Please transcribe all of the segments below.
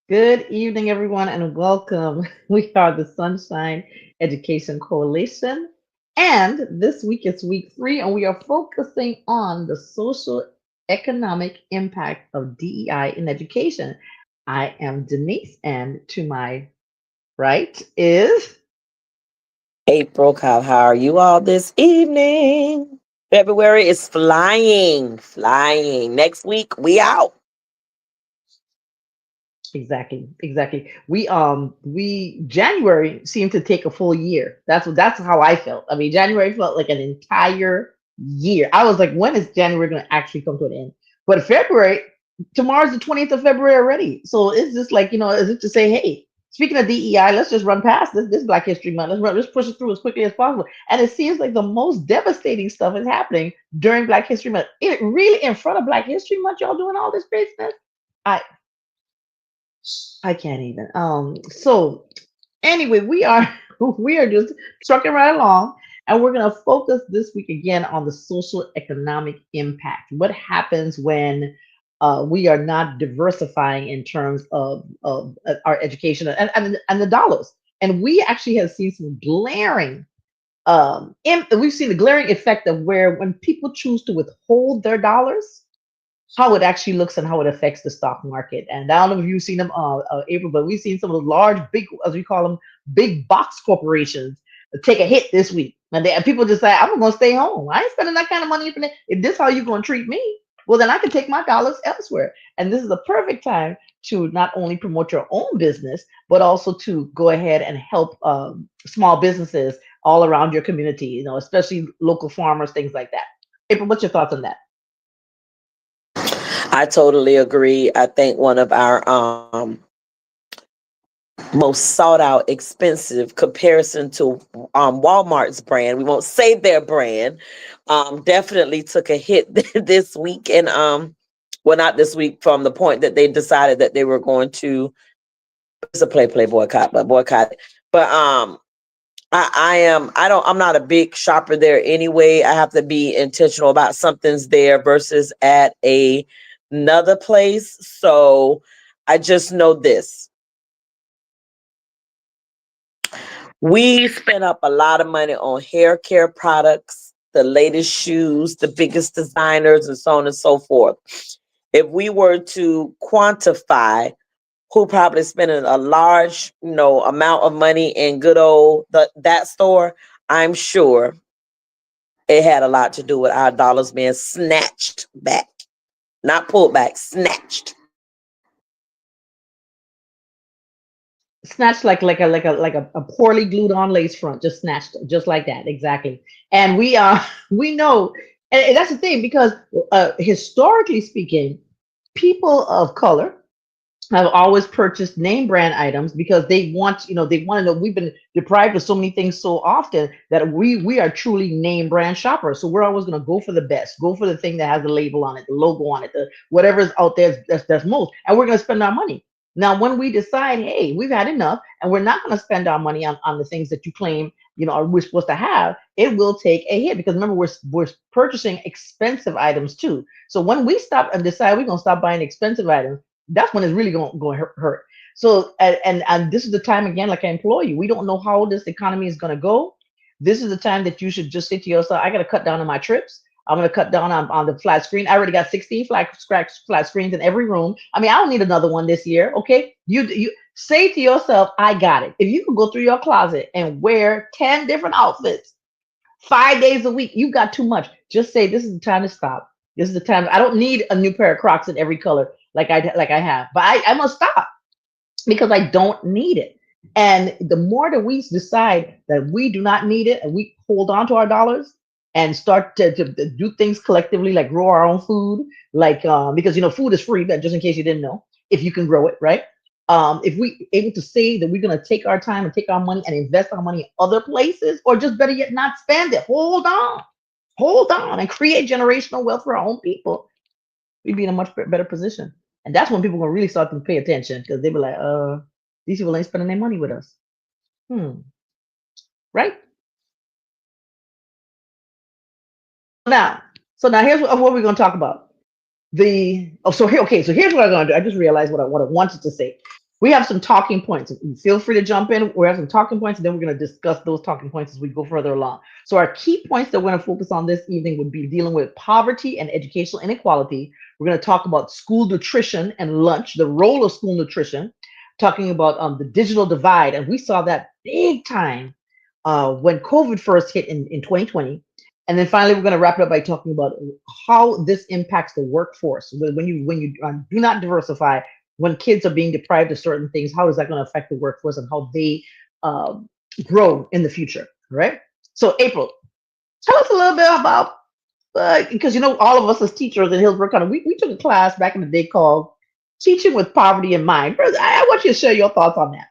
Good evening, everyone, and welcome. We are the Sunshine Education Coalition, and this week is week 3, and we are focusing on the social economic impact of DEI in education. I am Denise, and to my right is April, Kyle, how are you all this evening? February is flying, flying. Next week, we out. exactly. We January seemed to take a full year. That's how I felt. I mean, January felt like an entire year. I was like, when is January going to actually come to an end? But February, tomorrow's the 20th of February already. So it's just like, is it to say, hey, speaking of DEI, let's just run past this Black History Month. Let's push it through as quickly as possible. And it seems like the most devastating stuff is happening during Black History Month. It really in front of Black History Month, y'all doing all this craziness. I I can't even. So anyway, we are we are just trucking right along, and we're gonna focus this week again on the social economic impact. What happens when we are not diversifying in terms of our education and the dollars? And we actually have seen some glaring we've seen the glaring effect of where when people choose to withhold their dollars, how it actually looks and how it affects the stock market. And I don't know if you've seen them, April, but we've seen some of the large, big, as we call them, big box corporations take a hit this week. And people just say, I'm going to stay home. I ain't spending that kind of money for that. If this how you're going to treat me, well, then I can take my dollars elsewhere. And this is a perfect time to not only promote your own business, but also to go ahead and help small businesses all around your community, especially local farmers, things like that. April, what's your thoughts on that? I totally agree. I think one of our most sought out expensive comparison to Walmart's brand, we won't say their brand, definitely took a hit this week. And well, not this week, from the point that they decided that they were going to, it's a play boycott, but boycott. But I'm not a big shopper there anyway. I have to be intentional about something's there versus at another place. So I just know this. We spent up a lot of money on hair care products, the latest shoes, the biggest designers, and so on and so forth. If we were to quantify who probably spending a large, amount of money in good old that store, I'm sure it had a lot to do with our dollars being snatched back, not pulled back, snatched. Snatched like a poorly glued on lace front, just snatched just like that, exactly. And we know, and that's the thing, because historically speaking, people of color have always purchased name brand items because they want to know. We've been deprived of so many things so often that we are truly name brand shoppers. So we're always going to go for the best, go for the thing that has the label on it, the logo on it, the whatever is out there that's most, and we're going to spend our money. Now, when we decide, hey, we've had enough, and we're not going to spend our money on the things that you claim, we're supposed to have, it will take a hit, because remember, we're purchasing expensive items too. So when we stop and decide we're going to stop buying expensive items, that's when it's really going to hurt. So, and this is the time, again, like I implore you, we don't know how this economy is going to go. This is the time that you should just say to yourself, I got to cut down on my trips. I'm going to cut down on the flat screen. I already got 16 flat screens in every room. I mean, I don't need another one this year. Okay. You say to yourself, I got it. If you can go through your closet and wear 10 different outfits 5 days a week, you got too much. Just say, this is the time to stop. This is the time. I don't need a new pair of Crocs in every color like I have, but I must stop because I don't need it. And the more that we decide that we do not need it, and we hold on to our dollars and start to do things collectively, like grow our own food, like because food is free, but just in case you didn't know, if you can grow it, right? if we able to say that we're going to take our time and take our money and invest our money in other places, or just better yet, not spend it. Hold on, and create generational wealth for our own people, we'd be in a much better position. And that's when people are going to really start to pay attention, because they be like, these people ain't spending their money with us. Right? Now, so now here's what we're going to talk about. So here's what I'm going to do. I just realized what I wanted to say. We have some talking points. Feel free to jump in. We have some talking points, and then we're going to discuss those talking points as we go further along. So our key points that we're going to focus on this evening would be dealing with poverty and educational inequality. We're going to talk about school nutrition and lunch, the role of school nutrition, talking about the digital divide, and we saw that big time when COVID first hit in 2020. And then finally, we're going to wrap it up by talking about how this impacts the workforce. When you do not diversify, when kids are being deprived of certain things, how is that going to affect the workforce and how they grow in the future, right? So, April, tell us a little bit about, because all of us as teachers in Hillsborough County, we took a class back in the day called Teaching with Poverty in Mind. I want you to share your thoughts on that.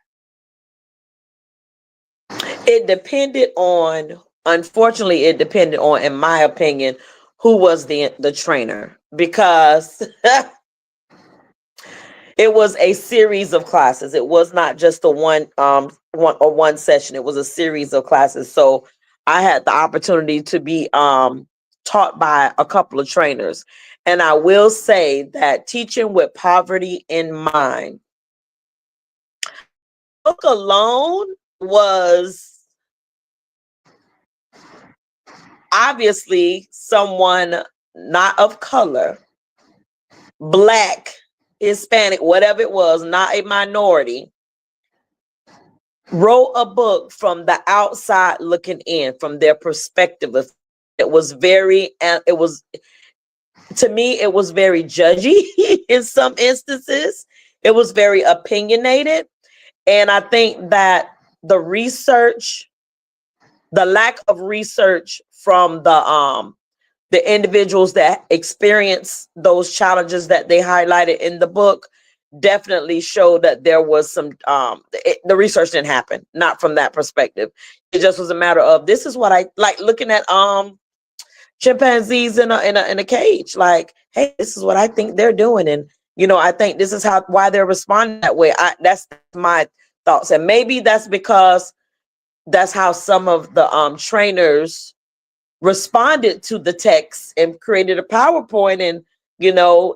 Unfortunately, it depended on, in my opinion, who was the trainer, because it was a series of classes. It was not just a one session. It was a series of classes. So I had the opportunity to be taught by a couple of trainers. And I will say that Teaching with Poverty in Mind, book alone was obviously someone not of color, Black, Hispanic, whatever it was, not a minority, wrote a book from the outside looking in, from their perspective. It was very, to me, it was very judgy in some instances. It was very opinionated. And I think that the lack of research from the individuals that experience those challenges that they highlighted in the book definitely showed that there was some the research didn't happen, not from that perspective. It just was a matter of, this is what I like, looking at chimpanzees in a cage, like, hey, this is what I think they're doing, and I think this is why they're responding that way. That's my thoughts, and maybe that's because that's how some of the trainers responded to the text and created a PowerPoint and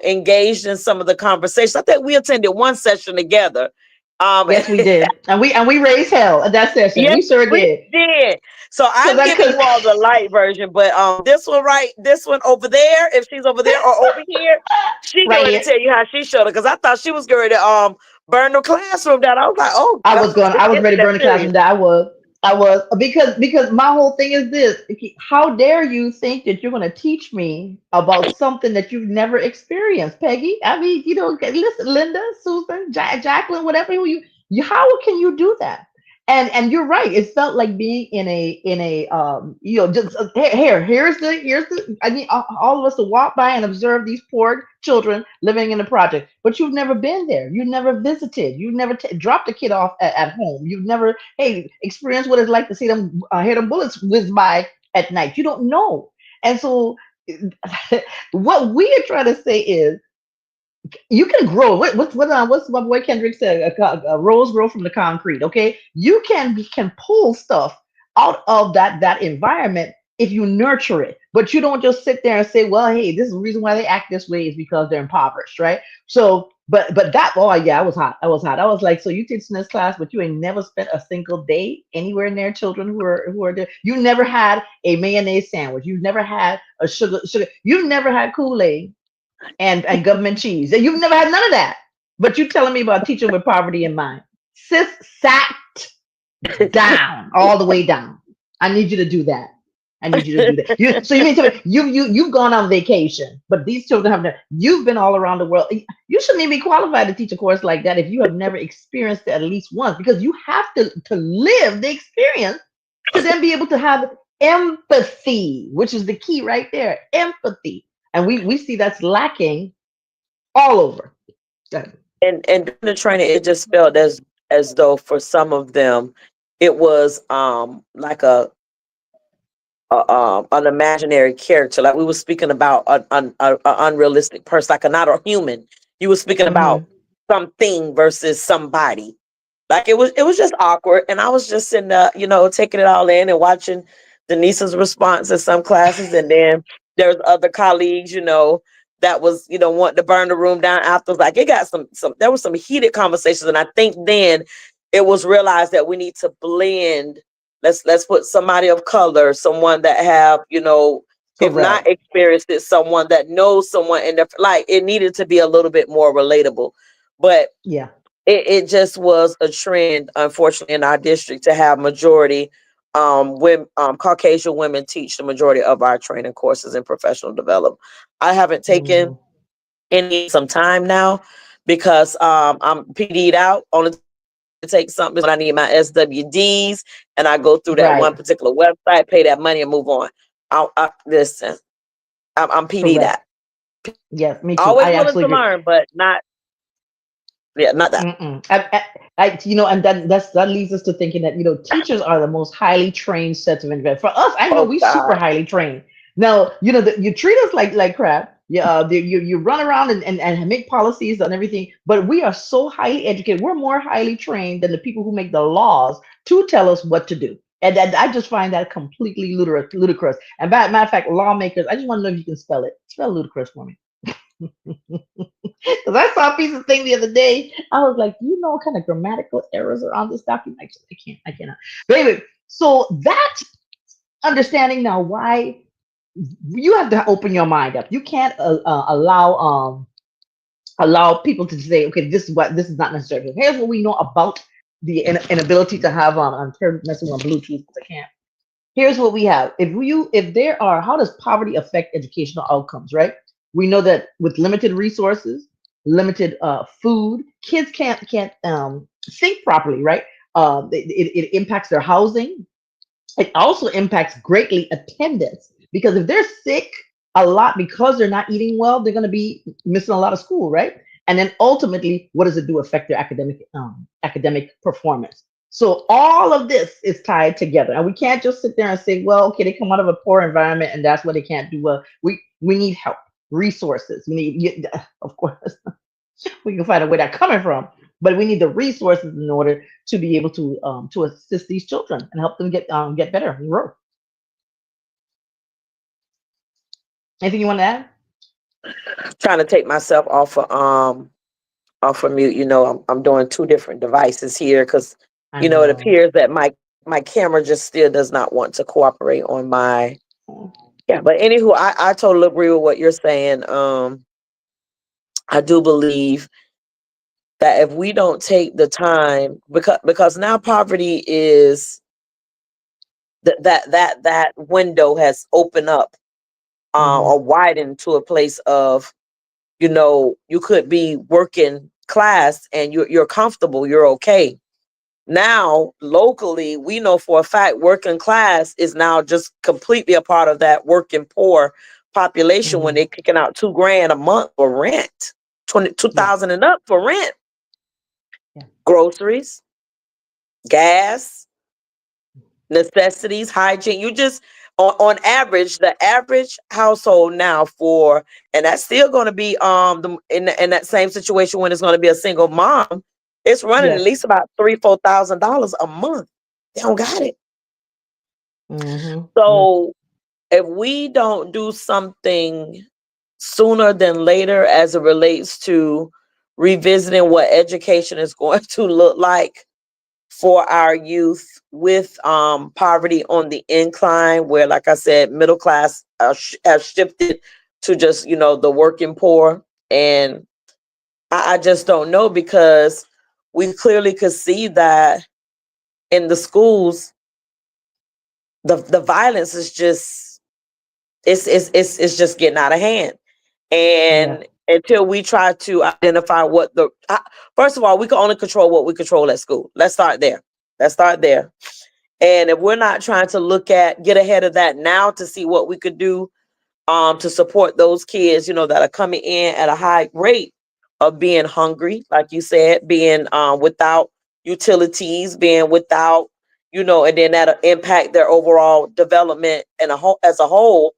engaged in some of the conversations. I think we attended one session together. Yes, we did, and we raised hell at that session. Yes, we sure we did. So I'm giving you all the light version, but this one over there, if she's over there or over here, she's right going to tell you how she showed it, because I thought she was going to burn the classroom down. I was like, oh, I was ready to burn the classroom down. I was, because my whole thing is this: how dare you think that you're going to teach me about something that you've never experienced, Peggy? I mean, listen, Linda, Susan, Jacqueline, whatever how can you do that? And you're right. It felt like being in a just here's the. I mean, all of us to walk by and observe these poor children living in the project, but you've never been there. You've never visited. You've never dropped a kid off at home. You've never experienced what it's like to see them hear them bullets whiz by at night. You don't know. And so what we are trying to say is, you can grow. What's my boy Kendrick said? A rose grow from the concrete. Okay, you can pull stuff out of that environment if you nurture it, but you don't just sit there and say, well, hey, this is the reason why they act this way is because they're impoverished, right? So, but that, oh yeah, I was hot. I was like, so you teach in this class, but you ain't never spent a single day anywhere near children who are there. You never had a mayonnaise sandwich. You've never had a sugar. You've never had Kool-Aid and government cheese. You've never had none of that. But you telling me about Teaching with Poverty in Mind. Sis, sat down, all the way down. I need you to do that. I need you to do that. So you mean to me, you've gone on vacation, but these children have never. You've been all around the world. You shouldn't even be qualified to teach a course like that if you have never experienced it at least once, because you have to live the experience to then be able to have empathy, which is the key right there. Empathy. And we see that's lacking all over. And during the training, it just felt as though for some of them, it was like an imaginary character. Like we were speaking about an unrealistic person, like a not a human. You were speaking about Mm-hmm. something versus somebody. Like it was just awkward. And I was just sitting there, taking it all in and watching Denise's response in some classes. And then there's other colleagues, that was, wanting to burn the room down after. Like it got some there was some heated conversations. And I think then it was realized that we need to blend. Let's put somebody of color, someone that have, if not Correct. experienced it, someone that knows someone, and like it needed to be a little bit more relatable. But Yeah. it just was a trend, unfortunately, in our district to have majority women, Caucasian women teach the majority of our training courses in professional development. I haven't taken Mm-hmm. any some time now because I'm PD'd out. Only time I really take something is when I need my SWDs and I go through that one Right. particular website, pay that money, and move on. Listen, I'm PD'd out. Correct. Yes, me too. Always I willing to absolutely agree. learn, but not, yeah, not that. Mm-mm. And that leads us to thinking that teachers are the most highly trained sets of individuals. For us, I know Oh we super God. highly trained. Now, you treat us like crap. Yeah, you run around and make policies and everything, but we are so highly educated. We're more highly trained than the people who make the laws to tell us what to do. And I just find that completely ludicrous. And matter of fact, lawmakers, I just want to know if you can spell it. Spell ludicrous for me. Because I saw a piece of thing the other day. I was like, what kind of grammatical errors are on this document? I cannot. But anyway, so that understanding now why you have to open your mind up. You can't allow people to say, okay, this is not necessary. Here's what we know about the inability to have I'm messing with Bluetooth because I can't. Here's what we have. If there are, how does poverty affect educational outcomes, right? We know that with limited resources, limited food, kids can't think properly, right? It impacts their housing. It also impacts greatly attendance because if they're sick a lot because they're not eating well, they're going to be missing a lot of school, right? And then ultimately, what does it do? Affect their academic performance. So all of this is tied together, and we can't just sit there and say, "Well, okay, they come out of a poor environment, and that's what they can't do well." We need help, resources. Of course, we can find out where that's coming from, but we need the resources in order to be able to assist these children and help them get better and grow. Anything you want to add? Trying to take myself off of mute. I'm doing two different devices here because I it know. appears that my camera just still does not want to cooperate on my. Yeah, but anywho, I totally agree with what you're saying. I do believe that if we don't take the time, because now poverty is that window has opened up, Hmm. or widened to a place of, you could be working class and you're comfortable, you're okay. Now, locally, we know for a fact working class is now just completely a part of that working poor population when Hmm. they're kicking out 2 grand a month for rent, 22,000 Yes. and up for rent, Yeah. groceries, gas, necessities, hygiene. You just on average, the average household now for, and that's still going to be in that same situation when it's going to be a single mom, it's running at Yes. least about $3,000-4,000 a month. They don't got it. Hmm. So if we don't do something sooner than later as it relates to revisiting what education is going to look like for our youth, with poverty on the incline, where, like I said, middle class have shifted to just, the working poor. And I just don't know, because we clearly could see that in the schools, the violence is just, it's just getting out of hand. Yeah. And until we try to identify first of all, we can only control what we control at school. Let's start there. Let's start there. And if we're not trying to get ahead of that now to see what we could do to support those kids, that are coming in at a high rate, of being hungry, like you said, being without utilities, being without, and then that'll impact their overall development and as a whole.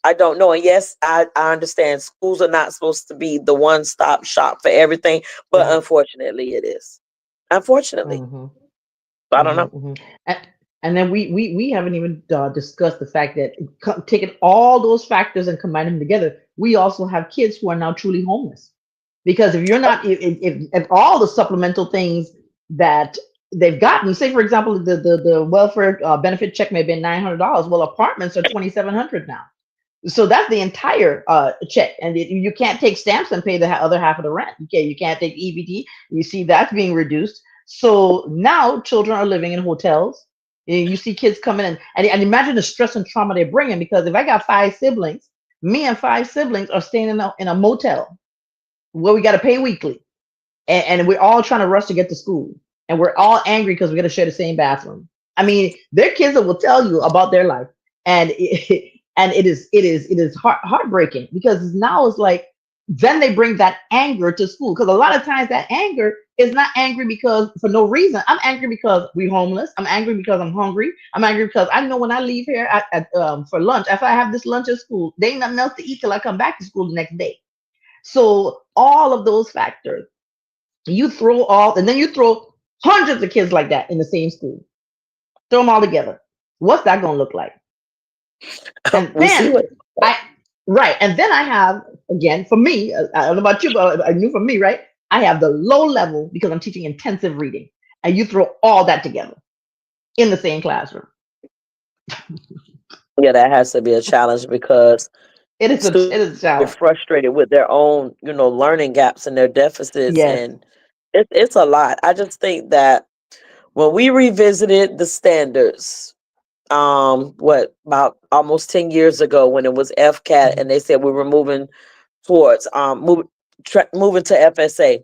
I don't know. And yes, I understand schools are not supposed to be the one-stop shop for everything, but Right. unfortunately it is. Unfortunately. Mm-hmm. I don't know. Mm-hmm. And, and then we haven't even discussed the fact that taking all those factors and combining them together, we also have kids who are now truly homeless. Because if you're not, if all the supplemental things that they've gotten, say for example, the welfare benefit check may have been $900. Well, apartments are 2,700 now. So that's the entire check, and you can't take stamps and pay the other half of the rent. You can't take EBT. You see that's being reduced. So now children are living in hotels. You see kids coming in, and imagine the stress and trauma they're bringing. Because if I got five siblings, me and five siblings are staying in a motel where we got to pay weekly, and we're all trying to rush to get to school, and we're all angry because we're going to share the same bathroom. I mean, there are kids that will tell you about their life, and and it is heartbreaking, because now it's like, then they bring that anger to school, because a lot of times that anger is not angry because for no reason. I'm angry because we're homeless. I'm angry because I'm hungry. I'm angry because I know when I leave here for lunch, if I have this lunch at school, there ain't nothing else to eat till I come back to school the next day. So all of those factors, you throw all, and then you throw hundreds of kids like that in the same school. Throw them all together. What's that going to look like? And We see then what. I, right. And then I have, again, for me, I don't know about you, but I knew for me, right? I have the low level because I'm teaching intensive reading. And you throw all that together in the same classroom. Yeah, that has to be a challenge because It is a students get challenge. frustrated with their own, learning gaps and their deficits, Yes. and it's a lot. I just think that when we revisited the standards, what about almost 10 years ago when it was FCAT, Mhm. and they said we were moving towards moving to FSA.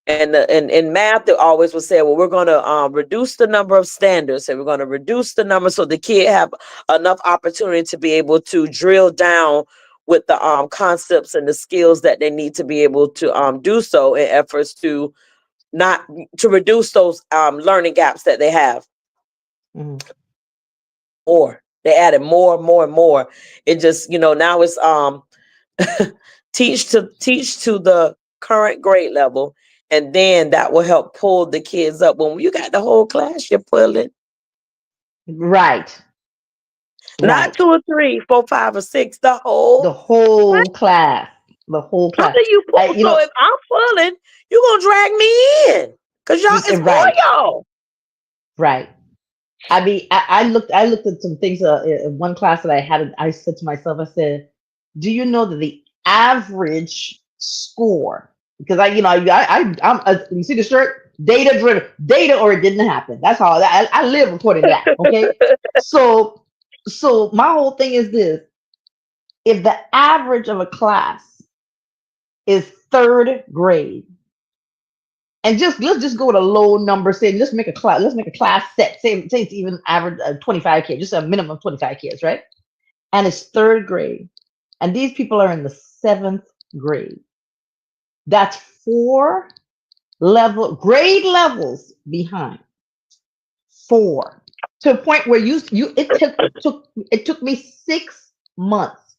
And in math, they always would say, well, we're going to reduce the number of standards, and we're going to reduce the number so the kid have enough opportunity to be able to drill down with the concepts and the skills that they need to be able to do so in efforts to not to reduce those learning gaps that they have. Mhm. More, they added more and more. It just, now it's teach to the current grade level, and then that will help pull the kids up. When you got the whole class, you're pulling Right. not Right. two or three, four, five, or six, the whole The class. whole class. The whole How class. do you pull? You So know, if I'm pulling, you gonna drag me in because y'all, it's right. all Right. I mean, I looked at some things in one class that I had. I said to myself, I said, "Do you know that the average score?" Because you see the shirt, data driven, data, or it didn't happen. That's how I live according to that. Okay, y'all. so my whole thing is this: if the average of a class is third grade, and let's just go with a low number. Say let's make a class. Let's make a class set. Say it's even average 25 kids, just a minimum of 25 kids, right? And it's third grade, and these people are in the seventh grade. That's grade levels behind. Four, to a point where you it took me 6 months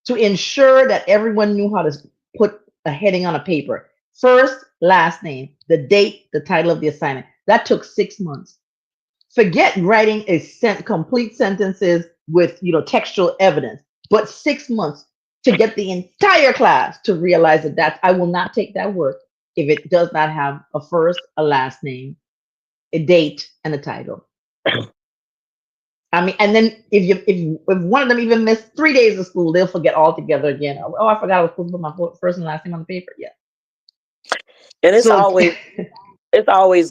to ensure that everyone knew how to put a heading on a paper. First, last name, the date, the title of the assignment. That took 6 months. Forget writing complete sentences with textual evidence, but 6 months to get the entire class to realize that I will not take that work if it does not have a first, a last name, a date, and a title. I mean, and then if one of them even missed 3 days of school, they'll forget altogether again. Oh, I forgot I was supposed to put my first and last name on the paper. Yeah. And it's So always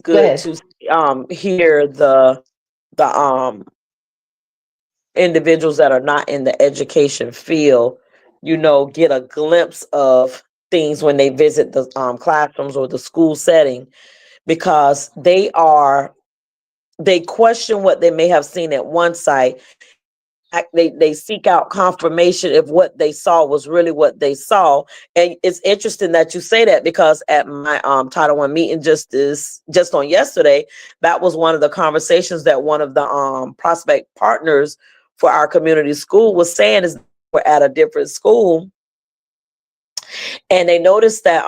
go good ahead. to hear the individuals that are not in the education field, get a glimpse of things when they visit the classrooms or the school setting, because they question what they may have seen at one site, they seek out confirmation if what they saw was really what they saw. And it's interesting that you say that, because at my Title I meeting just on yesterday, that was one of the conversations that one of the prospect partners for our community school was saying, is we're at a different school, and they noticed that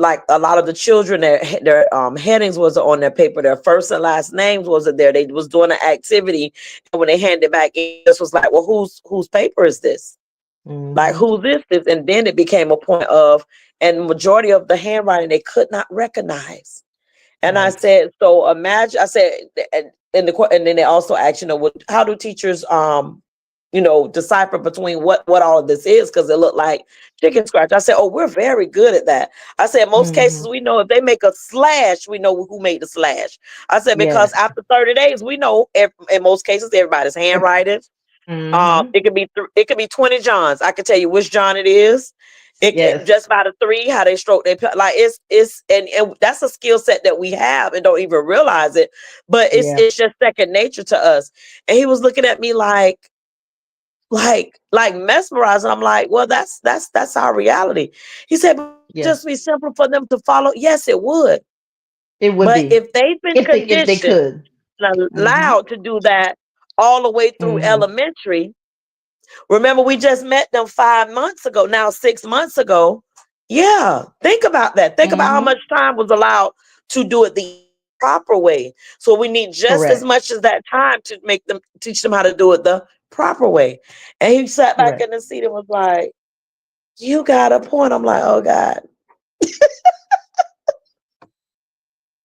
like a lot of the children, their headings was on their paper, their first and last names wasn't there. They was doing an activity, and when they handed it back in, this was like, well, whose paper is this? Like, Mm-hmm. who's this? And then it became a point of, and majority of the handwriting they could not recognize. And I Right. said, so imagine, I said, and then they also asked, what, how do teachers decipher between what all of this is, because it looked like chicken scratch. I said, oh, we're very good at that. I said, in most Mm-hmm. cases, we know if they make a slash, we know who made the slash. I said, because Yes. after 30 days, we know in most cases everybody's handwriting. Mm-hmm. It could be 20 Johns. I can tell you which John it is. It Yes. just by the three, how they stroke their like it's and that's a skill set that we have and don't even realize it. But Yeah. it's just second nature to us. And he was looking at me like mesmerized. And I'm like, well, that's our reality. He said, but it Yeah. just be simple for them to follow. Yes, it would. It would But be if they've been if they conditioned could. and Mm-hmm. allowed to do that all the way through Mm-hmm. elementary, remember we just met them 5 months ago, now 6 months ago. Yeah, think about that. Think about how Mm-hmm. much time was allowed to do it the proper way. So we need just as Correct. much as that time to make them teach them how to do it the proper way. And he sat back in Correct. the seat and was like, you got a point. I'm like, oh God.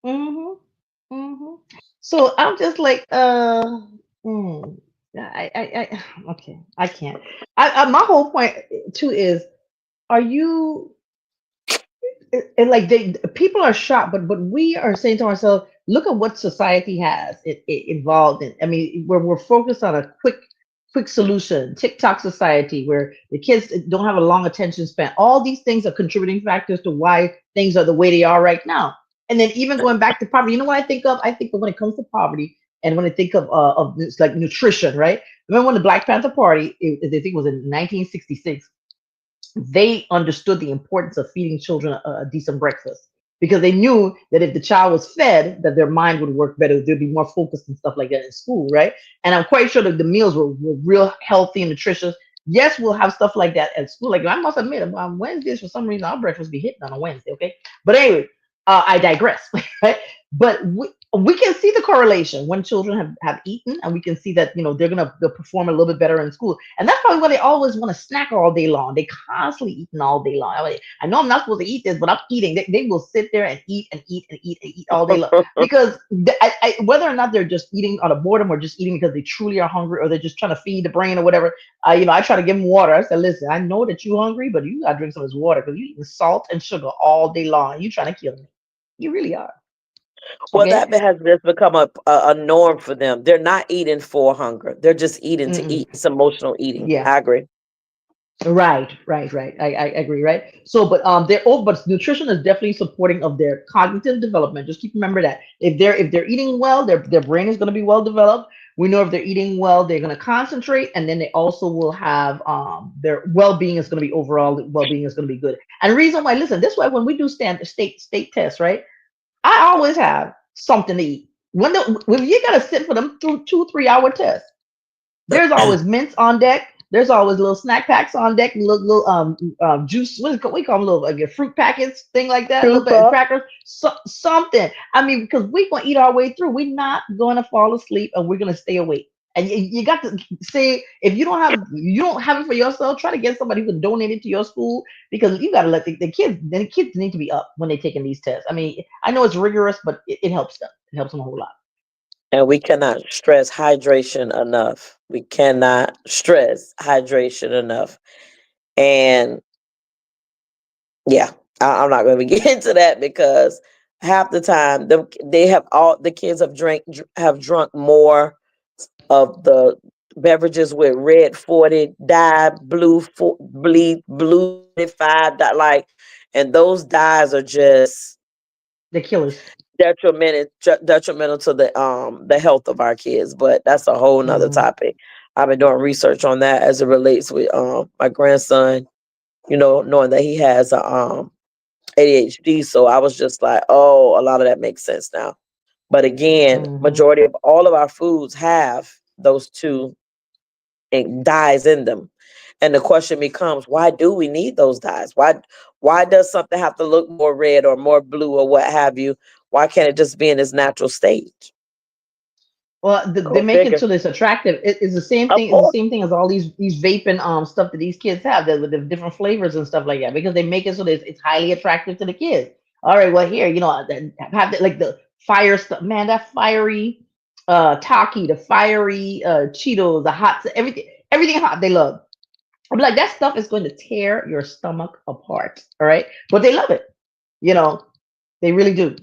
Mm-hmm. Mm-hmm. So I'm just like, mm, okay, I can't. My whole point too is, are you? And like people are shocked, but we are saying to ourselves, look at what society has it involved in. I mean, we're focused on a quick solution. TikTok society, where the kids don't have a long attention span. All these things are contributing factors to why things are the way they are right now. And then even going back to poverty, you know what I think of? I think of when it comes to poverty, and when I think of this, like nutrition, right? Remember when the Black Panther Party, I think it was in 1966, they understood the importance of feeding children a decent breakfast, because they knew that if the child was fed, that their mind would work better, they'd be more focused and stuff like that in school, right? And I'm quite sure that the meals were real healthy and nutritious. Yes, we'll have stuff like that at school. Like, I must admit, on Wednesdays, for some reason, our breakfast be hitting on a Wednesday, okay? But anyway, I digress, right? But we can see the correlation when children have eaten, and we can see that they'll perform a little bit better in school. And that's probably why they always want to snack all day long. They constantly eating all day long. I know I'm not supposed to eat this, but I'm eating. They will sit there and eat and eat and eat and eat all day long, because whether or not they're just eating out of boredom or just eating because they truly are hungry, or they're just trying to feed the brain or whatever. I try to give them water. I said, listen, I know that you're hungry, but you gotta drink some of this water, because you're eating salt and sugar all day long. And you're trying to kill me. You really are. Well, Okay. that has just become a norm for them. They're not eating for hunger. They're just eating to Mm-mm. eat. It's emotional eating. Yeah. I agree. Right. I agree, right? So, but nutrition is definitely supporting of their cognitive development. Just keep remember that if they're eating well, their brain is going to be well developed. We know if they're eating well, they're going to concentrate, and then they also will have their well-being is going to be overall well-being is going to be good. And the reason why, listen, this is why when we do standard state tests, right? I always have something to eat. When you got to sit for them through 2 3 hour tests, there's always mints on deck. There's always little snack packs on deck, little juice. What is it called? We call them little like fruit packets, thing like that. Little bit of Super. crackers, something. I mean, because we're gonna eat our way through. We're not gonna fall asleep, and we're gonna stay awake. And you got to say, if you don't have it for yourself, try to get somebody who can donate it to your school, because you got to let the kids need to be up when they're taking these tests. I mean, I know it's rigorous, but it helps them. It helps them a whole lot. And we cannot stress hydration enough. We cannot stress hydration enough. And yeah, I'm not going to get into that, because half the time the kids have drunk more of the beverages with red 40 dye, blue 25 dye, like, and those dyes are just The killers. detrimental to the health of our kids. But that's a whole nother Hmm. topic. I've been doing research on that as it relates with my grandson, knowing that he has ADHD. So I was just like, oh, a lot of that makes sense now. But again, Hmm. majority of all of our foods have those two dyes in them. And the question becomes, why do we need those dyes? Why does something have to look more red or more blue or what have you? Why can't it just be in its natural state? Well, they Go make it figure. so that it's attractive. It's the same Of thing. It's the course. same thing as all these vaping stuff that these kids have with the different flavors and stuff like that, because they make it so that it's highly attractive to the kids. All right, well here, have like the fire stuff, man. That fiery Taki, the fiery Cheetos, the hot, everything hot. They love. I'm like, that stuff is going to tear your stomach apart. All right, but they love it. You know, they really do.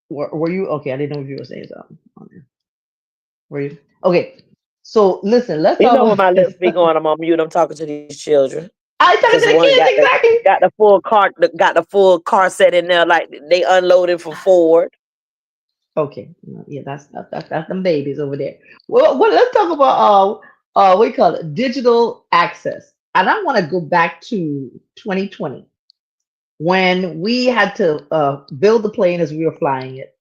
Were you okay? I didn't know if you were saying something on there. Were you okay? So listen, let's You talk know when about my this. lips be going, I'm on mute. I'm talking to these children I talking because to the one kids exactly. got the full car set in there like they unloaded for Ford. Okay, yeah, that's them babies over there. Well, let's talk about what you call it, digital access. And I want to go back to 2020 when we had to build the plane as we were flying it,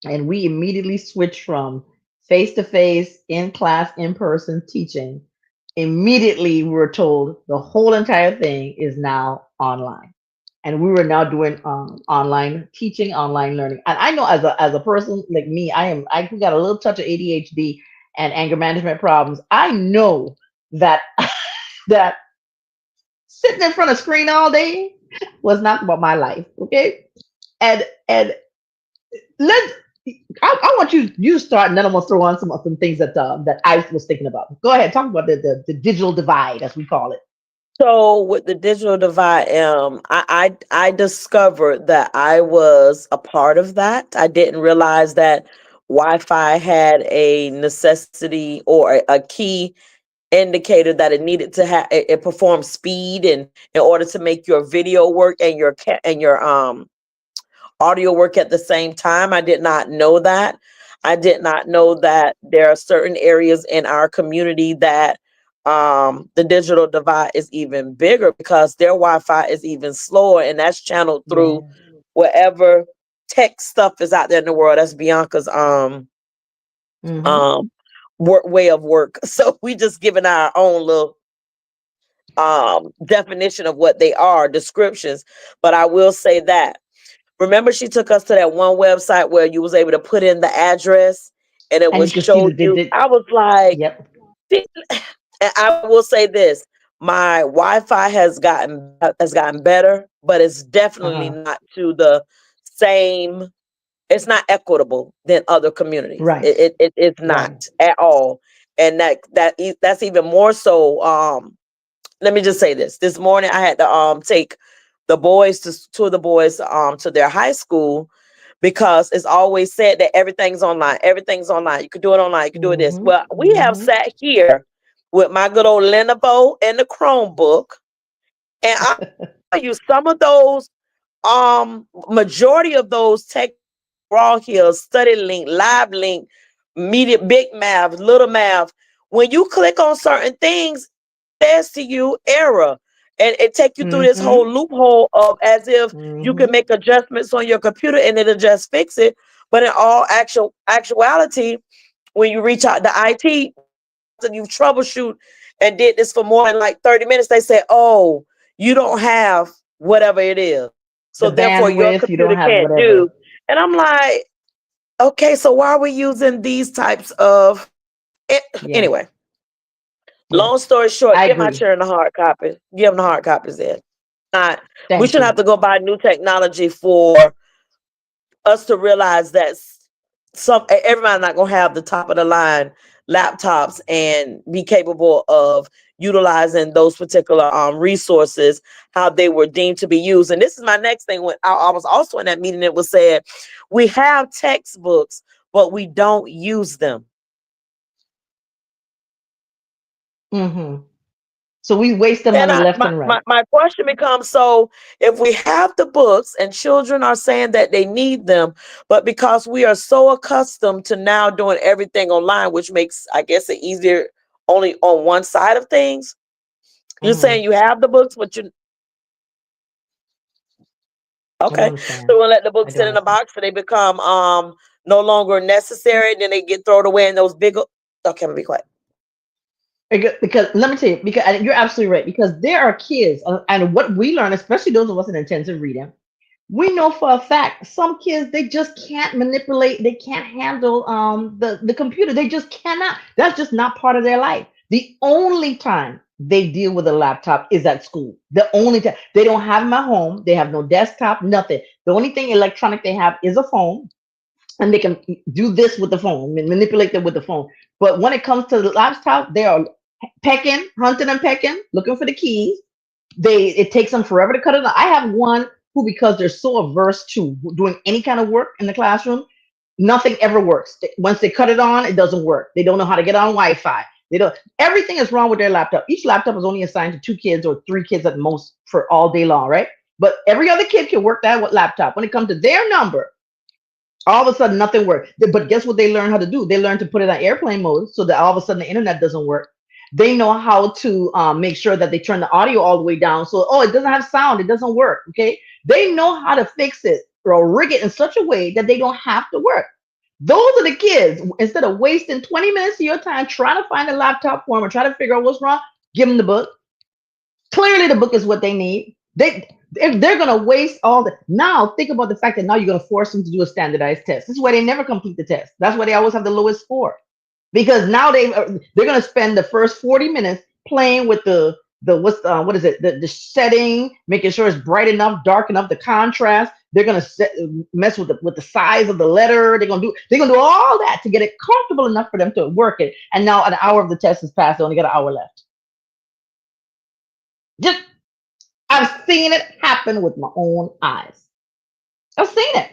and we immediately switched from face to face, in class, in person teaching. Immediately, we were told the whole entire thing is now online, and we were now doing online teaching, online learning. And I know as a person like me, I got a little touch of ADHD and anger management problems. I know that that sitting in front of screen all day was not about my life. Okay, and let I want you start, and then I'm gonna throw on some things that I was thinking about. Go ahead, talk about the digital divide, as we call it. So with the digital divide, I discovered that I was a part of that. I didn't realize that Wi-Fi had a necessity or a key indicator that it needed to have it performed speed and in order to make your video work and your audio work at the same time. I did not know that. I did not know that there are certain areas in our community that the digital divide is even bigger because their Wi-Fi is even slower, and that's channeled through Yeah. whatever tech stuff is out there in the world. That's Bianca's Mm-hmm. um way of work. So we just giving our own little definition of what they are, descriptions. But I will say that, remember, she took us to that one website where you was able to put in the address and it And would you could see show that they you. did. I was like, Yep. "Thi-" and I will say this: my Wi-Fi has gotten better, but it's definitely Uh-huh. not to the same. It's not equitable than other communities. Right. It's not Right. at all, and that's even more so. Let me just say this: this morning I had to take the boys to two of the boys to their high school because it's always said that everything's online. Everything's online. You could do it online. You could do it this. Mm-hmm. Well, we have Mm-hmm. sat here with my good old Lenovo and the Chromebook, and I tell you some of those majority of those tech raw here, study link, live link, media, big math, little math. When you click on certain things, it says to you error. And it take you through this whole Mm-hmm. loophole of as if you can Mm-hmm. make adjustments on your computer and it'll just fix it. But in all actuality, when you reach out to IT and you troubleshoot and did this for more than like 30 minutes, they say, oh, you don't have whatever it is. The So therefore your bandwidth, you don't computer have can't do. whatever. And I'm like, okay, so why are we using these types of Yes. anyway, Yes. long story short, I get my agree. children the hard copy. Give them the hard copies then. Not we Thank shouldn't have you. to go buy new technology for us to realize that everybody's not gonna have the top of the line laptops and be capable of utilizing those particular resources how they were deemed to be used. And this is my next thing. When I was also in that meeting, it was said we have textbooks, but we don't use them. Mm-hmm. So we waste the And money I, left my, and my, right. my question becomes, so if we have the books and children are saying that they need them, but because we are so accustomed to now doing everything online, which makes, I guess, it easier only on one side of things, you're Hmm. saying you have the books, but you I don't okay. understand. So we'll let the I books don't sit in a understand. box so they become no longer necessary, then they get thrown away in those big okay, I'm gonna be quiet. Because let me tell you, because and you're absolutely right. Because there are kids, and what we learn, especially those of us in intensive reading, we know for a fact some kids they just can't manipulate, they can't handle the computer. They just cannot. That's just not part of their life. The only time they deal with a laptop is at school. The only time they don't have them at home, they have no desktop, nothing. The only thing electronic they have is a phone, and they can do this with the phone and manipulate them with the phone. But when it comes to the laptop, they are pecking, hunting and pecking, looking for the keys. It takes them forever to cut it. I have one who, because they're so averse to doing any kind of work in the classroom, nothing ever works. Once they cut it on, it doesn't work. They don't know how to get on Wi-Fi. They don't. Everything is wrong with their laptop. Each laptop is only assigned to 2 kids or 3 kids at most for all day long, right? But every other kid can work that laptop. When it comes to their number, all of a sudden nothing works. But guess what they learn how to do? They learn to put it on airplane mode so that all of a sudden the internet doesn't work. They know how to make sure that they turn the audio all the way down. So, oh, it doesn't have sound. It doesn't work. Okay. They know how to fix it or rig it in such a way that they don't have to work. Those are the kids. Instead of wasting 20 minutes of your time trying to find a laptop for them or try to figure out what's wrong, give them the book. Clearly, the book is what they need. If they're gonna waste all the now, think about the fact that now you're gonna force them to do a standardized test. This is why they never complete the test. That's why they always have the lowest score because now they're gonna spend the first 40 minutes playing with the what is it the setting, making sure it's bright enough, dark enough, the contrast. They're gonna mess with the size of the letter. They're gonna do all that to get it comfortable enough for them to work it. And now an hour of the test is passed. They only got an hour left. Just I've seen it happen with my own eyes. I've seen it.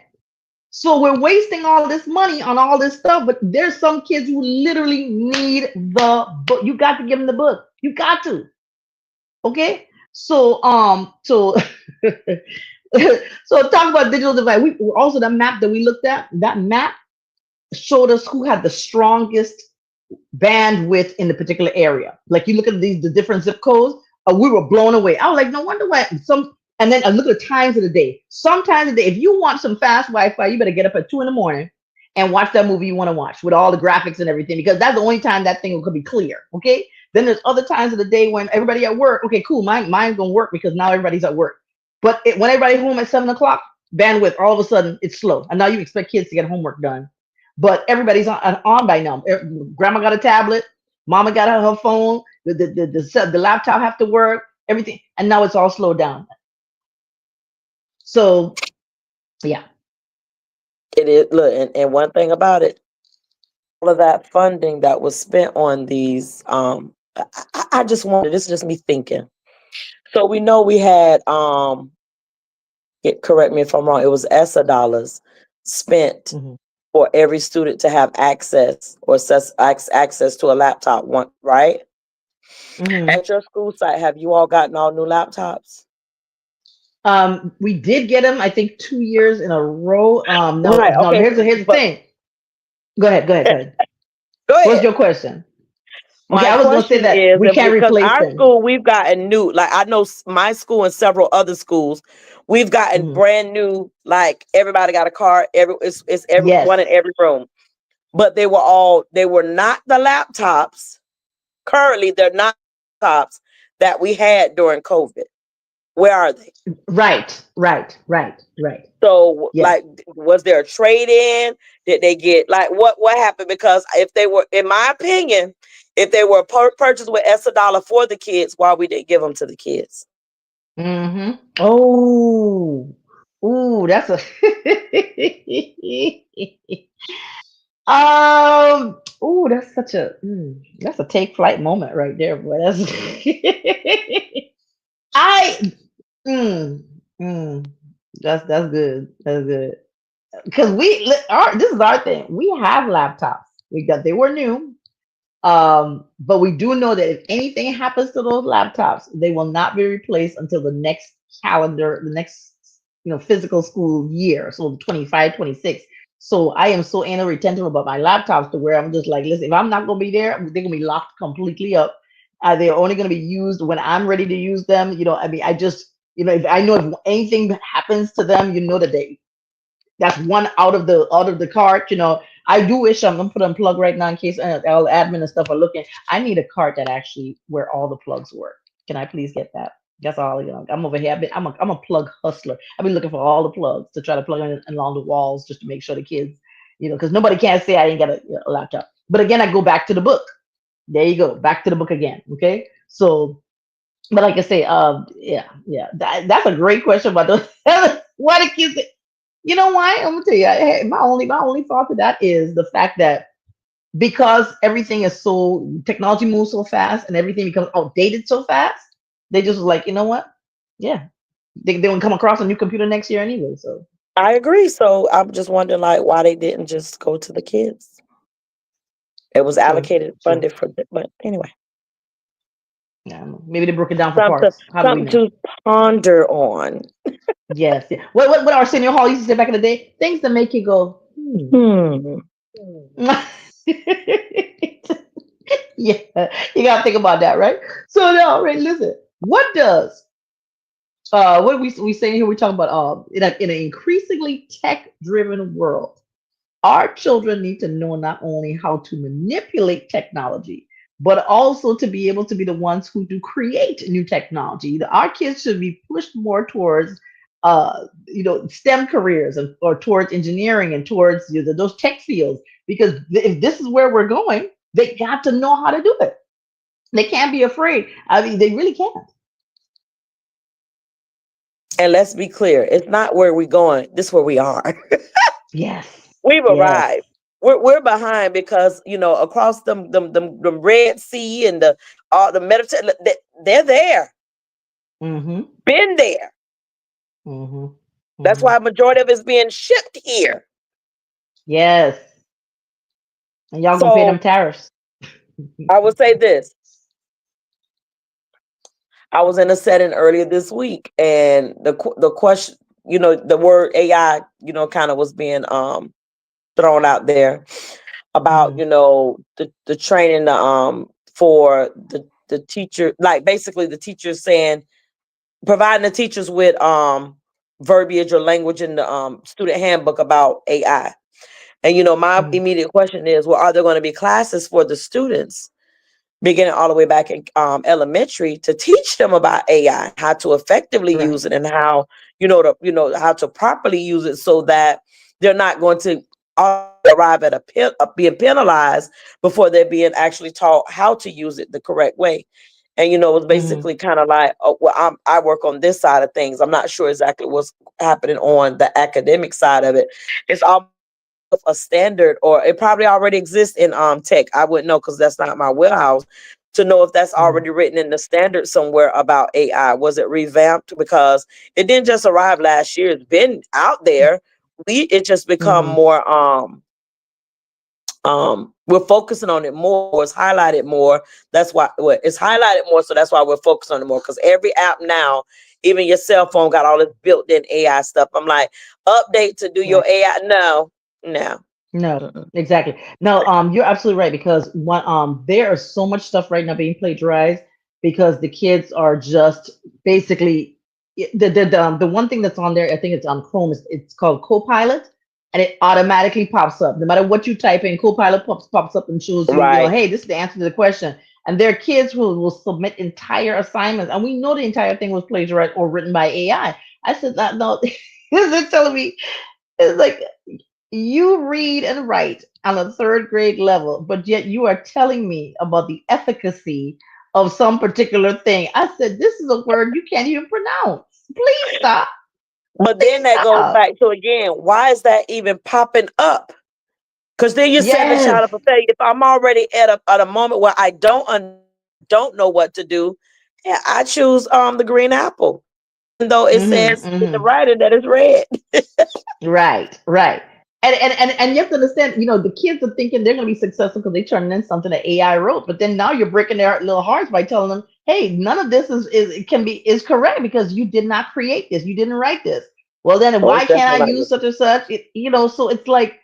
So we're wasting all this money on all this stuff, but there's some kids who literally need the book. You got to give them the book. You got to. Okay. So so talk about digital divide. We also the map that we looked at. That map showed us who had the strongest bandwidth in the particular area. Like you look at the different zip codes, we were blown away. I was like, no wonder why some. And then I look at the times of the day. Sometimes of the day, if you want some fast Wi-Fi, you better get up at 2 in the morning and watch that movie you want to watch with all the graphics and everything, because that's the only time that thing could be clear. Okay. Then there's other times of the day when everybody at work. Okay, cool. Mine's gonna work because now everybody's at work. But when everybody's home at 7 o'clock, bandwidth all of a sudden it's slow, and now you expect kids to get homework done, but everybody's on by now. Grandma got a tablet, mama got her phone, the laptop have to work, everything, and now it's all slowed down. So yeah. It is look, and one thing about it, all of that funding that was spent on these, I just wanted this is just me thinking. So we know we had correct me if I'm wrong, it was ESSA dollars spent Hmm. for every student to have access or access to a laptop, one right? Hmm. At your school site, have you all gotten all new laptops? We did get them, I think, 2 years in a row. No, Right. no. Okay. Here's the But thing. Go ahead. Go ahead. Go ahead. go What's ahead. your question? Okay, My I was gonna say question that is, we if can't because replace our them. school, we've gotten new, like I know my school and several other schools, we've gotten Hmm. brand new, like everybody got a car, it's every Yes. one in every room. But they were not the laptops. Currently, they're not laptops that we had during COVID. Where are they? Right. Right. Right. Right. So, Yes. like, was there a trade in? Did they get like what happened? Because if they were, in my opinion, if they were purchased with ESSA dollar for the kids, why we didn't give them to the kids? Hmm. Oh, ooh, that's a ooh, that's such a that's a take flight moment right there, boy. That's I mm, mm, that's good. That's good. Because this is our thing. We have laptops. They were new. But we do know that if anything happens to those laptops, they will not be replaced until the next calendar, the next, physical school year. So 25, 26. So I am so anal retentive about my laptops to where I'm just like, listen, if I'm not going to be there, they're going to be locked completely up. They're only going to be used when I'm ready to use them. I mean, I just, if I know if anything happens to them, that that's one out of the cart. I do wish I'm gonna put on plug right now in case all the admin and stuff are looking. I need a cart that actually where all the plugs work. Can I please get that? That's all. I'm over here. I'm a plug hustler. I've been looking for all the plugs to try to plug in along the walls just to make sure the kids, because nobody can say I didn't get a laptop. But again, I go back to the book. There you go, back to the book again. Okay, so but like I say, yeah, that's a great question about the why the kids. You know why? I'm gonna tell you. Hey, my only thought to that is the fact that because everything is so technology moves so fast and everything becomes outdated so fast, they just was like, you know what? Yeah, they won't come across a new computer next year anyway. So I agree. So I'm just wondering, like, why they didn't just go to the kids. It was true, allocated, true. funded for them. But anyway, Yeah, I don't know. Maybe they broke it down for something, parts. How do we something know? to ponder on. Yes. Yeah. What our senior hall used to say back in the day? Things that make you go, hmm. Hmm. Yeah, you gotta think about that, right? So now, right, listen. What we saying here? We're talking about in an increasingly tech driven world, our children need to know not only how to manipulate technology, but also to be able to be the ones who do create new technology. Our kids should be pushed more towards STEM careers or towards engineering and towards those tech fields, because if this is where we're going, they got to know how to do it. They can't be afraid. I mean, they really can't. And let's be clear, it's not where we're going. This is where we are. Yes. We've Yes. arrived. We're behind because across them Red Sea and the all the Mediterranean, they're there, Mm-hmm. been there. Mm-hmm. That's Mm-hmm. why a majority of it's being shipped here. Yes. And y'all gonna pay them So tariffs. I would say this: I was in a setting earlier this week, and the question, the word AI, kind of was being thrown out there about Mm-hmm. the training for the teacher, like basically the teachers saying providing the teachers with verbiage or language in the student handbook about AI. And my Mm-hmm. immediate question is, well, are there going to be classes for the students beginning all the way back in elementary to teach them about AI, how to effectively Right. use it, and how how to properly use it so that they're not going to arrive at being penalized before they're being actually taught how to use it the correct way. And it was Mm-hmm. basically kind of like, oh, well, I work on this side of things. I'm not sure exactly what's happening on the academic side of it. It's all a standard, or it probably already exists in tech. I wouldn't know because that's not my wheelhouse to know if that's Mm-hmm. already written in the standard somewhere about AI. Was it revamped? Because it didn't just arrive last year. It's been out there. It just become Mm-hmm. more we're focusing on it more, it's highlighted more. That's why it's highlighted more, so that's why we're focused on it more, because every app now, even your cell phone, got all this built-in AI stuff. I'm like, update to do your Right. AI. No, no. No, Mm-mm. exactly. No, you're absolutely right because there is so much stuff right now being plagiarized because the kids are just basically the one thing that's on there. I think it's on Chrome. It's called Copilot, and it automatically pops up. No matter what you type in, Copilot pops up and shows you, Right. hey, this is the answer to the question. And there are kids who will submit entire assignments, and we know the entire thing was plagiarized or written by AI. I said, no, they're telling me it's like you read and write on a third grade level, but yet you are telling me about the efficacy of some particular thing. I said, this is a word you can't even pronounce. Please stop. But then Please that goes stop. back to, again, why is that even popping up? Because then you're setting the child Yes. up for failure. If I'm already at a moment where I don't know what to do, yeah, I choose the green apple, even though it Hmm. says in the Hmm. writing that it's red. Right. Right. And you have to understand, the kids are thinking they're going to be successful because they turning in something that AI wrote. But then now you're breaking their little hearts by telling them, hey, none of this is correct because you did not create this, you didn't write this. Well, then Oh, why it's can't I definitely use such and such? So it's like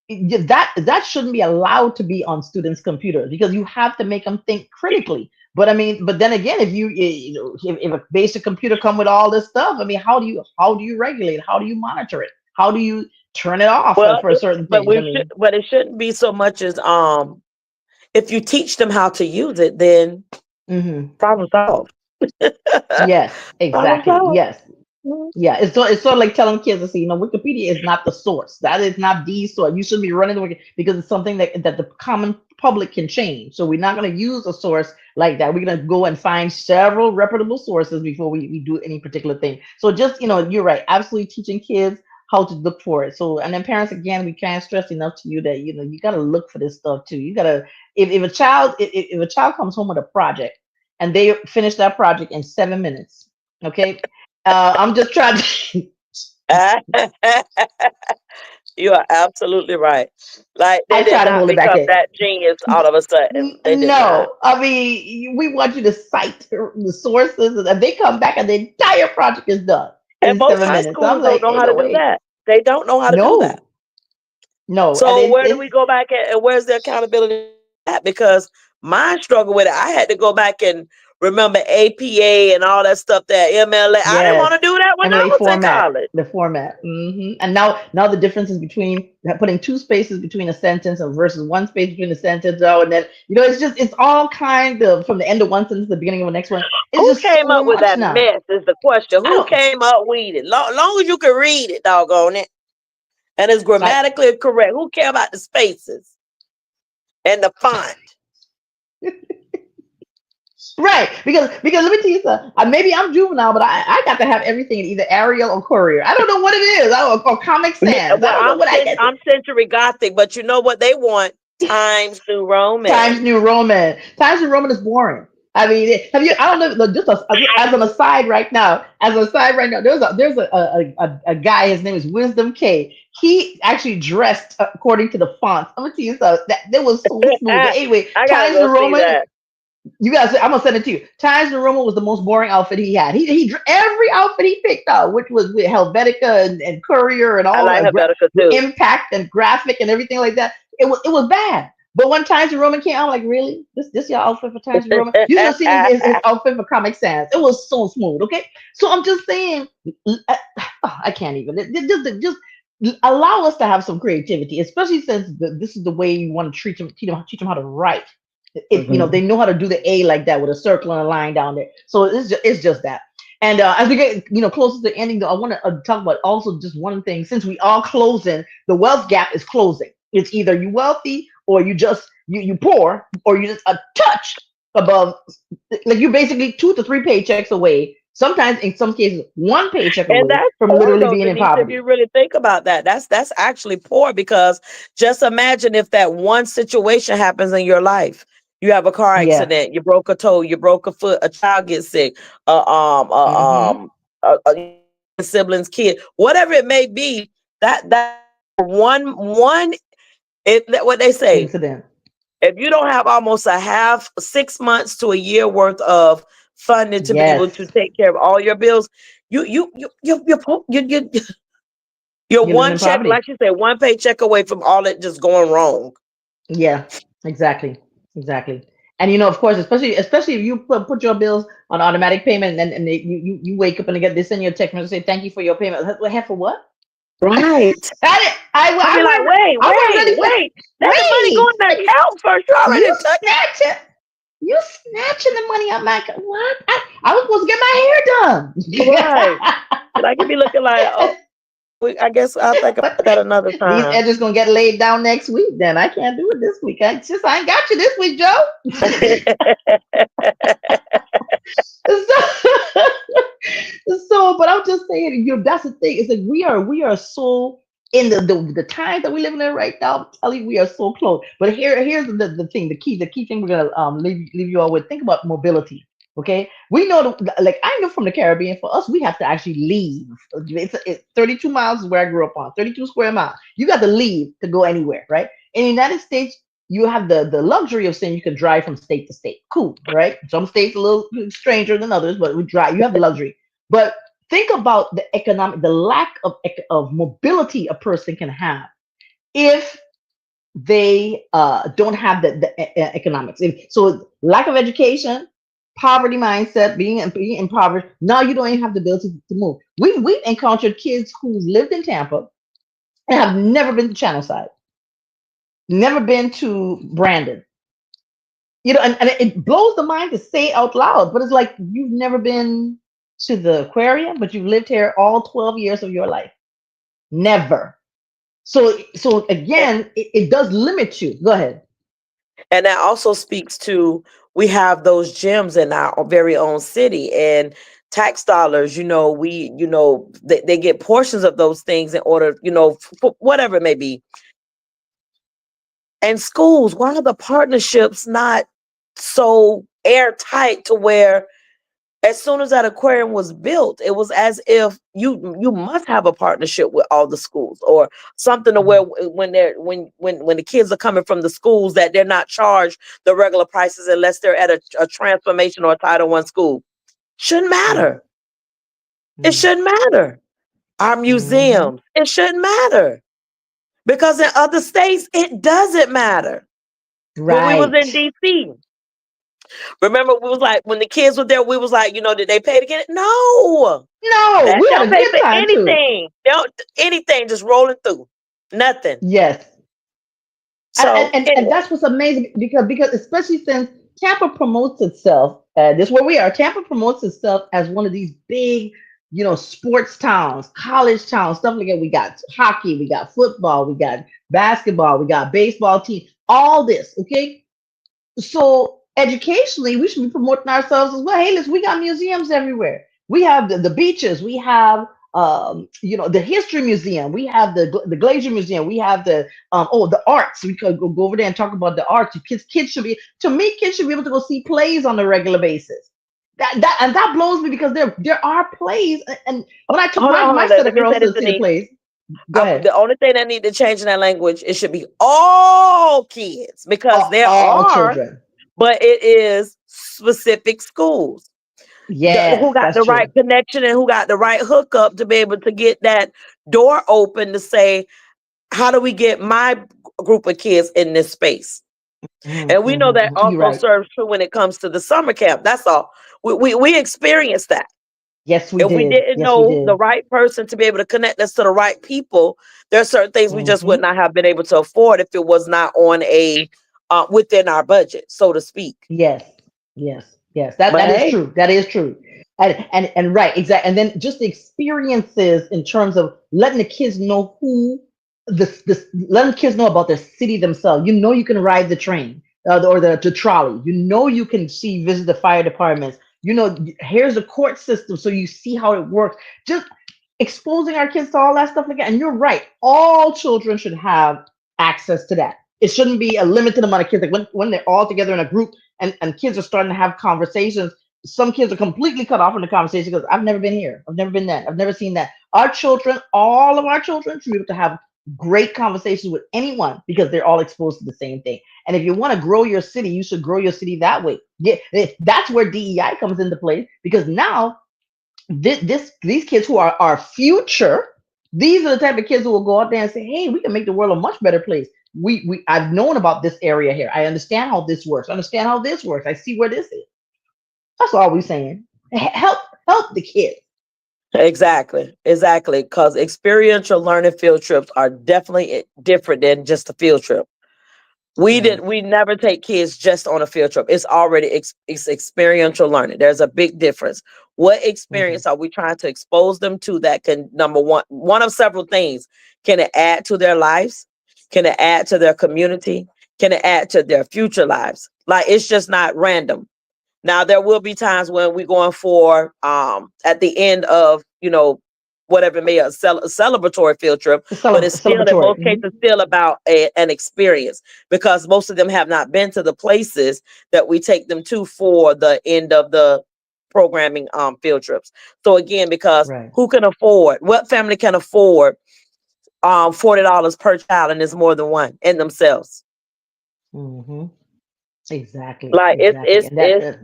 that shouldn't be allowed to be on students' computers because you have to make them think critically. But I mean, but then again, if a basic computer come with all this stuff, I mean, how do you regulate it? How do you monitor it? How do you turn it off well, for certain but things? I we should, mean, but it shouldn't be so much as if you teach them how to use it, then hmm problem solved. yes, Problem exactly, solved. yes. Mhm. Yeah, it's sort of like telling kids to say, Wikipedia is not the source. That is not the source. You should be running the Wiki because it's something that the common public can change. So we're not going to use a source like that. We're going to go and find several reputable sources before we do any particular thing. So just, you're right. Absolutely teaching kids how to look for it. So, and then parents, again, we can't stress enough to you that, you got to look for this stuff too. You got to, if a child comes home with a project and they finish that project in 7 minutes, okay, I'm just trying to. You are absolutely right. Like they I did try to not hold it back become in. that genius all of a sudden. They did not. No, I mean, we want you to cite the sources, and they come back, and the entire project is done And in most seven high minutes. I'm schools don't like, know hey, how to no, do wait, that. They don't know how to do that. no, no, and So it's where do we it's go back at, and where's the accountability at? Because mine struggle with it. I had to go back and remember APA and all that stuff, that MLA. I didn't yes, want to do that when I MLA was in format, college. the format, and now the difference is between putting two spaces between a sentence or versus one space between a sentence. Oh, and then it's all kind of from the end of one sentence to the beginning of the next one. It's Who just came so up with much that now. mess is the question. I Who don't. came up with it? Long as you can read it, doggone it, and it's I, grammatically correct. Who care about the spaces and the font? Right, because let me tell you something. Maybe I'm juvenile, but I got to have everything in either Arial or Courier. I don't know what it is, or Comic Yeah, Sans. I well, don't know what I get. I'm Century Gothic, but you know what they want? Times New Times Roman. New Roman. Times New Roman is boring. I mean, have you? I don't know. Just as an aside right now, there's a guy. His name is Wisdom K. He actually dressed according to the fonts. I'm gonna tell you something. That was so smooth. But anyway, I gotta Times go New see Roman. that. You guys, I'm gonna send it to you. Times New Roman was the most boring outfit he had. Every outfit he picked out, which was with Helvetica and Courier and I all like Helvetica too. impact and graphic and everything like that. It was bad. But when Times New Roman came, I'm like, really? This your outfit for Times New Roman? You should have seen his outfit for Comic Sans. It was so smooth. Okay, so I'm just saying, I can't even. Just allow us to have some creativity, especially since this is the way you want to teach them how to write. They Mhm. know how to do the A like that with a circle and a line down there. So it's just that. And as we get closer to the ending, though, I want to talk about also just one thing. Since we are closing, the wealth gap is closing. It's either you wealthy or you poor, or you just a touch above. Like you're basically 2 to 3 paychecks away. Sometimes, in some cases, one paycheck And away that's from poor literally though, being in Denise, if you poverty. really think about that. That's actually poor because just imagine if that one situation happens in your life. You have a car Yeah. accident, you broke a toe, you broke a foot, a child gets sick, Mm-hmm. a sibling's kid, whatever it may be, that one what they say, Incident. if you don't have almost a half 6 months to a year worth of funding to be able to Yes. take care of all your bills, you you're You're living one in check, poverty. like you said, one paycheck away from all it just going wrong. Yeah, exactly, exactly. And of course, especially if you put your bills on automatic payment, and you wake up and they send you a text message say thank you for your payment. What for what? Right. I did, I'll be like, wait, I wasn't wait, ready for. wait. Let the money go Wait, in the account first. You you already took it. snatch it. You snatching the money out my what? I was supposed to get my hair Right. done. And I could be looking like, oh, I guess I'll think about But that another these time. edges gonna get laid down next week. Then I can't do it this week. I ain't got you this week, Joe. So, but I'm just saying, that's the thing. It's like we are so in the time that we live in there right now. I'm telling you, we are so close. But here's the thing, the key thing we're gonna leave you all with. Think about mobility. Okay, we know like I know from the Caribbean. For us, we have to actually leave. It's 32 miles is where I grew up on. 32 square miles. You got to leave to go anywhere, right? In the United States, you have the luxury of saying you can drive from state to state. Cool, right? Some states a little stranger than others, but we drive. You have the luxury. But think about the lack of mobility a person can have if they don't have the economics. So lack of education, poverty mindset, being impoverished. Now you don't even have the ability to move. We've encountered kids who lived in Tampa and have never been to Channelside, never been to Brandon. And it blows the mind to say out loud, but it's like you've never been to the aquarium, but you've lived here all 12 years of your life. Never. So again, it does limit you. Go ahead. And that also speaks to, we have those gyms in our very own city, and tax dollars, they get portions of those things in order, whatever it may be. And schools, why are the partnerships not so airtight to where as soon as that aquarium was built, it was as if you must have a partnership with all the schools, or something to where when the kids are coming from the schools, that they're not charged the regular prices unless they're at a transformation or a Title I school. Shouldn't Mm, matter. It mm, shouldn't matter. Our mhm. museums, it shouldn't matter. Because in other states, it doesn't matter. When we was in Right. DC, remember, we was like, when the kids were there, we was like, did they pay to get it? No. No, That we they had don't a pay good for time too. anything. They don't anything, just rolling through. Nothing. Yes. So And anyway. that's what's amazing because especially since Tampa promotes itself, this is where we are. Tampa promotes itself as one of these big, sports towns, college towns, stuff like that. We got hockey, we got football, we got basketball, we got baseball team, all this. Okay, so educationally, we should be promoting ourselves as well. Hey, listen, we got museums everywhere. We have the beaches. We have the history museum. We have the glacier museum. We have the arts. We could go over there and talk about the arts. Kids should be to me. Kids should be able to go see plays on a regular basis. That blows me because there are plays. And when I took Hold on, hold my on. set Let of me girls say this, to see the Denise. plays, go ahead. The only thing that need to change in that language, it should be all kids, because there All are, children. but it is specific schools. Who Yes, got that's the right true. connection and who got the right hookup to be able to get that door open to say, how do we get my group of kids in this space? And we know that You're also right. serves true when it comes to the summer camp. That's all. We experienced that. Yes, we If we did. didn't Yes, we know the did. right person to be able to connect us to the right people, there are certain things we just would Hmm. not have been able to afford if it was not on a within our budget, so to speak. Yes, yes, yes. That But that is hey, true. That is true. And right, exactly. And then just the experiences in terms of letting the kids know who this letting kids know about the city themselves. You can ride the train or the trolley. You can visit the fire departments. Here's the court system, so you see how it works. Just exposing our kids to all that stuff again. And you're right. All children should have access to that. It shouldn't be a limited amount of kids. Like when they're all together in a group and kids are starting to have conversations, some kids are completely cut off from the conversation because I've never been here. I've never been that. I've never seen that. Our children, all of our children, should be able to have great conversations with anyone because they're all exposed to the same thing. And if you want to grow your city, you should grow your city that way. Yeah, that's where DEI comes into play because now these kids who are our future, these are the type of kids who will go out there and say, "Hey, we can make the world a much better place. I've known about this area here. I understand how this works. I understand how this works. I see where this is." That's all we're saying. Help the kids. exactly, because experiential learning field trips are definitely different than just a field trip. Yes. We never take kids just on a field trip. It's already it's experiential learning. There's a big difference. What Hmm. experience are we trying to expose them to that can, number one of several things? Can it add to their lives? Can it add to their community? Can it add to their future lives? Like, it's just not random. Now there will be times when we're going for at the end of, whatever may a celebratory field trip, The but it's still in celebratory. most cases still about an experience because most of them have not been to the places that we take them to for the end of the programming field trips. So again, because Right. who can afford, what family can afford $40 per child and there's more than one in themselves? Hmm. Exactly. Like Exactly. And that,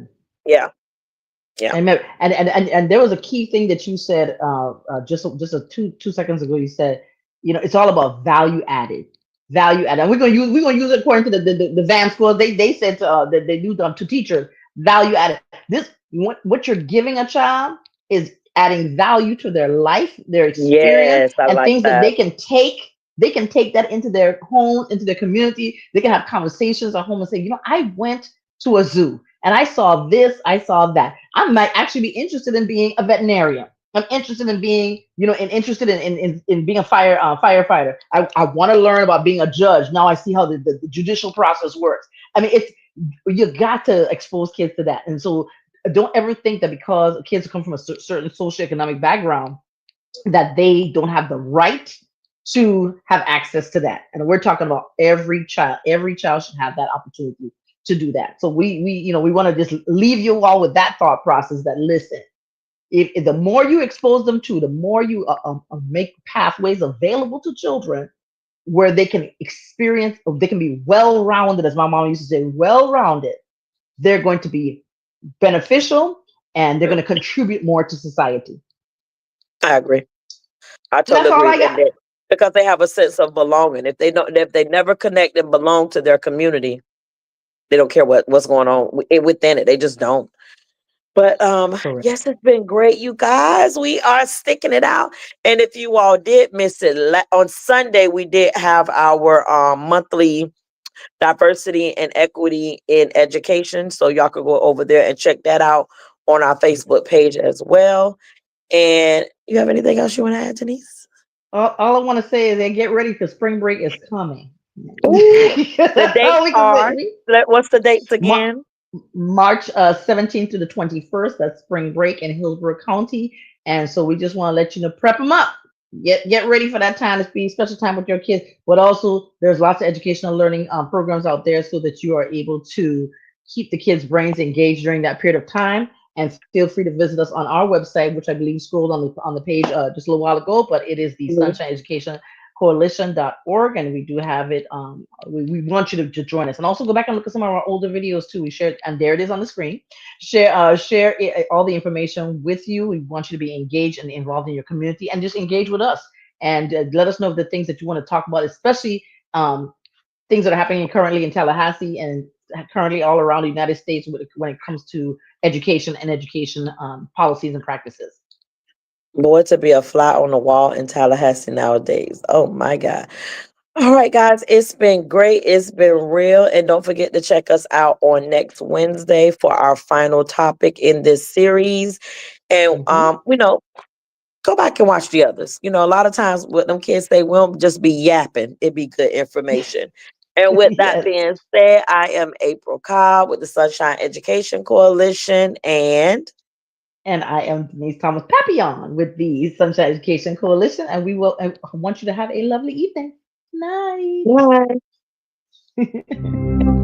yeah, yeah. I remember, and there was a key thing that you said just a two seconds ago. You said, it's all about value added. And we're gonna use it according to the VAM scores. They said that they do to teachers value added. This what you're giving a child is adding value to their life, their experience, Yes, I and like things that that. they can take. They can take that into their home, into their community. They can have conversations at home and say, I went to a zoo and I saw this, I saw that. I might actually be interested in being a veterinarian. I'm interested in being, and interested in being a firefighter. I want to learn about being a judge. Now I see how the judicial process works. I mean, you got to expose kids to that. And so don't ever think that because kids come from a certain socioeconomic background that they don't have the right to have access to that. And we're talking about every child. Every child should have that opportunity to do that. So we want to just leave you all with that thought process that listen, if the more you expose them to, the more you make pathways available to children where they can experience, or they can be well-rounded, as my mom used to say, well-rounded, they're going to be beneficial and they're going to contribute more to society. I agree. I And totally that's all agree. I got. Because they have a sense of belonging. If they never connect and belong to their community, they don't care what's going on within it. They just don't. But Correct. yes, it's been great, you guys. We are sticking it out. And if you all did miss it, on Sunday we did have our monthly diversity and equity in education. So y'all could go over there and check that out on our Facebook page as well. And you have anything else you want to add, Denise? All I want to say is that get ready because spring break is coming. Ooh, the That's dates all we can are. say. What's the dates Ma- again? March 17th to the 21st. That's spring break in Hillsborough County. And so we just want to let you know, prep them up. Get ready for that time to be special time with your kids. But also, there's lots of educational learning programs out there so that you are able to keep the kids' brains engaged during that period of time. And feel free to visit us on our website, which I believe scrolled on the page just a little while ago. But it is the Mhm. Sunshine Education coalition.org, and we do have it. We want you to join us, and also go back and look at some of our older videos too. We shared, and there it is on the screen. Share all the information with you. We want you to be engaged and involved in your community, and just engage with us, and let us know the things that you want to talk about, especially things that are happening currently in Tallahassee and currently all around the United States when it comes to education and education policies and practices. Boy, to be a fly on the wall in Tallahassee nowadays. Oh my God. All right, guys, it's been great. It's been real. And don't forget to check us out on next Wednesday for our final topic in this series. And Hmm. go back and watch the others. A lot of times what them kids say, we won't just be yapping. It be good information. And with that Yes. being said, I am April Cobb with the Sunshine Education Coalition. And And I am Denise Thomas Papillon with the Sunshine Education Coalition, and I want you to have a lovely evening. Night. bye.